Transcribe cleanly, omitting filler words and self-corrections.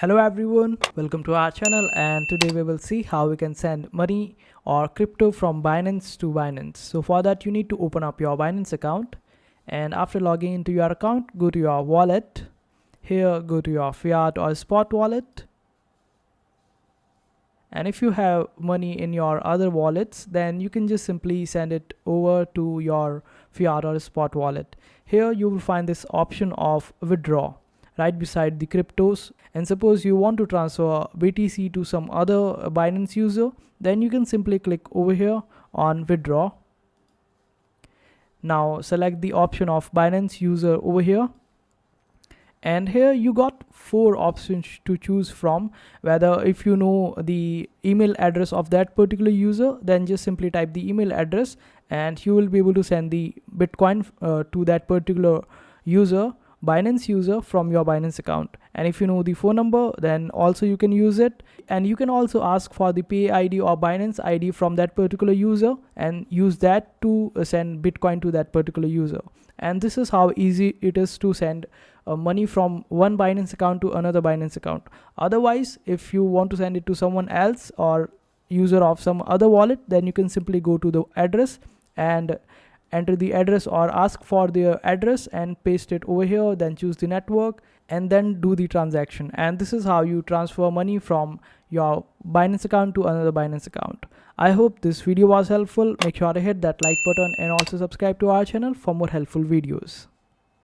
Hello everyone, welcome to our channel, and today we will see how we can send money or crypto from Binance to Binance. So for that you need to open up your Binance account, and after logging into your account, go to your wallet. Here go to your fiat or spot wallet, and if you have money in your other wallets, then you can just simply send it over to your fiat or spot wallet. Here you will find this option of withdraw right beside the cryptos, and suppose you want to transfer BTC to some other Binance user, then you can simply click over here on withdraw. Now select the option of Binance user over here, and here you got 4 options to choose from. Whether if you know the email address of that particular user, then just simply type the email address and you will be able to send the Bitcoin to that particular user, Binance user, from your Binance account. And if you know the phone number, then also you can use it, and you can also ask for the pay ID or Binance ID from that particular user and use that to send Bitcoin to that particular user. And this is how easy it is to send money from one Binance account to another Binance account. Otherwise, if you want to send it to someone else or user of some other wallet, then you can simply go to the address and enter the address or ask for their address and paste it over here, then choose the network and then do the transaction. And this is how you transfer money from your Binance account to another Binance account. I hope this video was helpful. Make sure to hit that like button and also subscribe to our channel for more helpful videos.